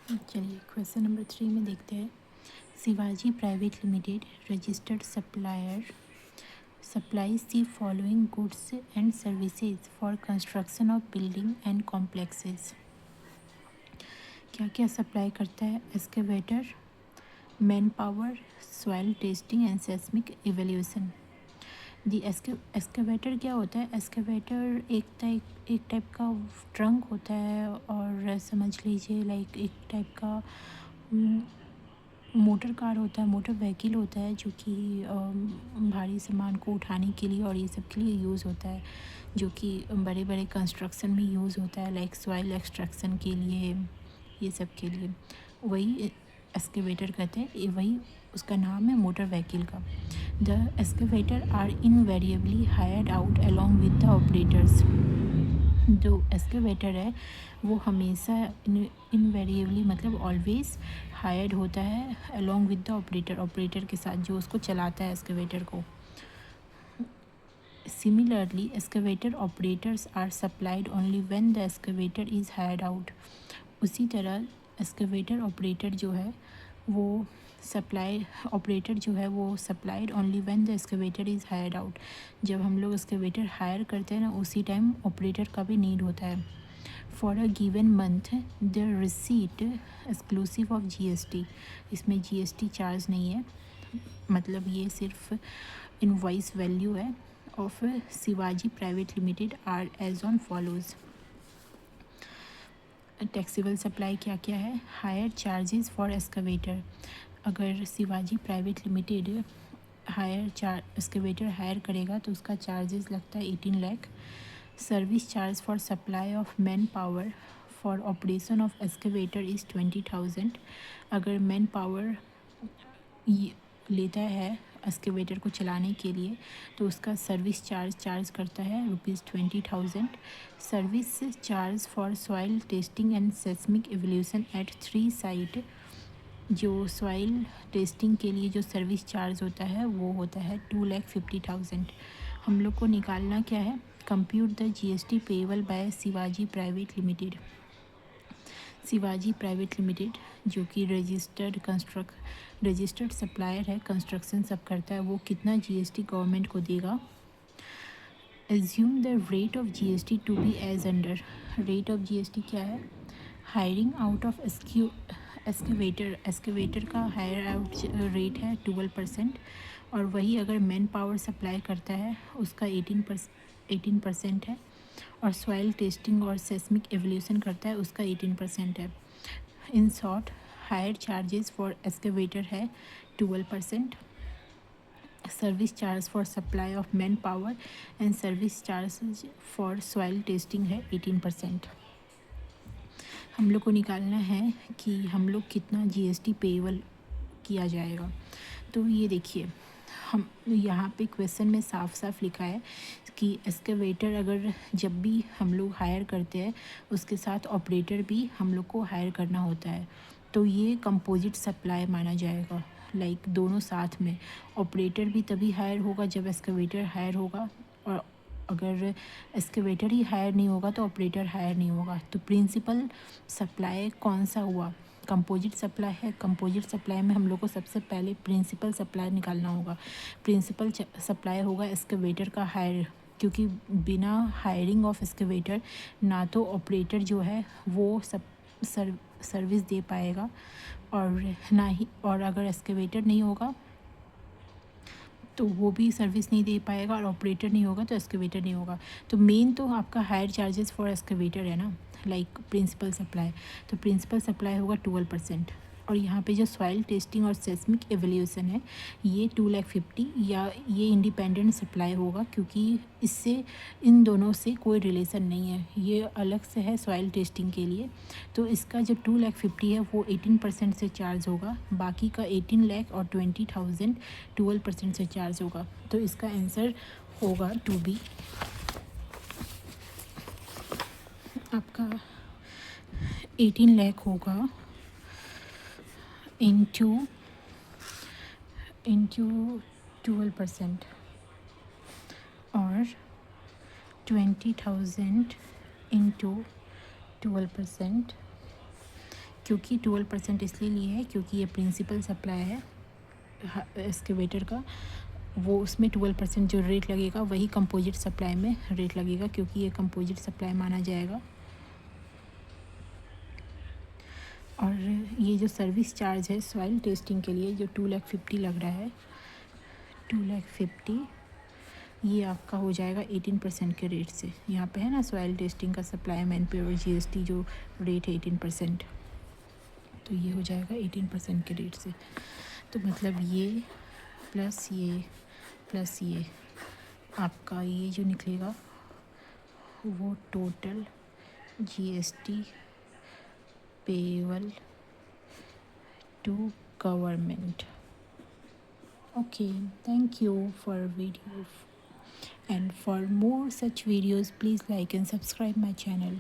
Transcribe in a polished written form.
चलिए question number 3 में देखते हैं। Shivaji private limited registered supplier supplies the following goods and services for construction of building and complexes. क्या क्या सप्लाई करता है? Excavator, man power, soil testing and seismic evaluation. The excavator क्या होता है? एक्सकेवेटर एक टाइप का ट्रंक होता है, और समझ लीजिए लाइक एक टाइप का मोटर कार होता है, मोटर व्हीकल होता है, जो कि भारी सामान को उठाने के लिए और ये सब के लिए यूज़ होता है, जो कि बड़े बड़े कंस्ट्रक्शन में यूज़ होता है, लाइक सॉइल एक्सट्रैक्शन के लिए, ये सब के लिए वही एक्सकेवेटर कहते हैं। ये वही उसका नाम है मोटर व्हीकल का। The excavator are invariably hired out along with the operators. जो एक्सकेवेटर है वो हमेशा इनवेरिएबली मतलब ऑलवेज हायर्ड होता है अलॉन्ग विद द ऑपरेटर के साथ, जो उसको चलाता है एक्सकेवेटर को। Similarly excavator operators are supplied only when the excavator is hired out. उसी तरह एक्सकेवेटर ऑपरेटर जो है वो supplied only when the excavator is hired out. जब हम लोग एक्सकेवेटर हायर करते हैं ना, उसी टाइम ऑपरेटर का भी नीड होता है। For a given month the receipt exclusive of GST. इसमें जीएसटी चार्ज नहीं है, मतलब ये सिर्फ इनवॉइस वैल्यू है of Shivaji private limited are as on follows. Taxable supply क्या क्या है? Hire charges for excavator. अगर Shivaji private limited excavator hire करेगा तो उसका चार्जेस लगता है 18 lakh. Service charge for supply of man power for operation of excavator is 20,000। अगर मैन पावर लेता है एक्सकेवेटर को चलाने के लिए तो उसका सर्विस चार्ज करता है ₹20,000। Service charge for soil testing and seismic evaluation at 3 site. जो सॉइल टेस्टिंग के लिए जो सर्विस चार्ज होता है वो होता है 2,50,000। हम लोग को निकालना क्या है? Compute the GST payable by Shivaji private limited. Shivaji private limited जो कि रजिस्टर्ड सप्लायर है, कंस्ट्रक्शन सब करता है, वो कितना जीएसटी गवर्नमेंट को देगा? Assume the rate of GST to be as under. Rate of GST क्या है? हायरिंग आउट ऑफ एक्सकेवेटर का हायर आउट रेट है 12%, और वही अगर मैन पावर सप्लाई करता है उसका 18% है, और सॉइल टेस्टिंग और सेस्मिक एवल्यूशन करता है उसका 18% है। In short, higher charges for excavator है 12%, service charge for supply of man power and service charge for soil testing है 18%। हम लोग को निकालना है कि हम लोग कितना जीएसटी पेएबल किया जाएगा। तो ये देखिए, हम यहाँ पे क्वेश्चन में साफ साफ लिखा है कि एक्सकेवेटर अगर जब भी हम लोग हायर करते हैं उसके साथ ऑपरेटर भी हम लोग को हायर करना होता है, तो ये कंपोजिट सप्लाई माना जाएगा। लाइक दोनों साथ में, ऑपरेटर भी तभी हायर होगा जब एक्सकेवेटर हायर होगा, और अगर एक्सकेवेटर ही हायर नहीं होगा तो ऑपरेटर हायर नहीं होगा। तो प्रिंसिपल सप्लाई कौन सा हुआ? कंपोजिट सप्लाई है। कंपोजिट सप्लाई में हम लोग को सबसे पहले प्रिंसिपल सप्लाई निकालना होगा। प्रिंसिपल सप्लाई होगा एक्सकेवेटर का हायर, क्योंकि बिना हायरिंग ऑफ एक्सकेवेटर ना तो ऑपरेटर जो है वो सर्विस दे पाएगा, और ना ही, और अगर एक्सकेवेटर नहीं होगा तो वो भी सर्विस नहीं दे पाएगा, और ऑपरेटर नहीं होगा तो एक्सकेवेटर नहीं होगा। तो मेन तो आपका हायर चार्जेस फॉर एक्सकेवेटर है ना, लाइक प्रिंसिपल सप्लाई। तो प्रिंसिपल सप्लाई होगा 12%, और यहाँ पे जो सॉइल टेस्टिंग और सेस्मिक एवल्यूशन है ये 2,50,000, या ये इंडिपेंडेंट सप्लाई होगा, क्योंकि इससे इन दोनों से कोई रिलेशन नहीं है, ये अलग से है सॉइल टेस्टिंग के लिए। तो इसका जो 2,50,000 है वो 18% से चार्ज होगा, बाकी का 18 लाख और 20,000 12% से चार्ज होगा। तो इसका आंसर होगा टू बी आपका 18 लाख होगा इंटू 12%, और 20,000 इंटू 12%, क्योंकि 12% इसलिए लिए है क्योंकि ये प्रिंसिपल सप्लाई है एक्सकेवेटर का, वो उसमें 12% जो रेट लगेगा वही कंपोजिट सप्लाई में रेट लगेगा, क्योंकि ये कंपोजिट सप्लाई माना जाएगा। और ये जो सर्विस चार्ज है सॉइल टेस्टिंग के लिए जो 2,50,000 लग रहा है, 2,50,000 ये आपका हो जाएगा 18% के रेट से। यहाँ पे है ना सॉइल टेस्टिंग का सप्लाई मैन पे और GST जो रेट है 18%, तो ये हो जाएगा 18% के रेट से। तो मतलब ये प्लस ये आपका ये जो निकलेगा वो total GST payable to government. Okay, thank you for video, and for more such videos please like and subscribe my channel.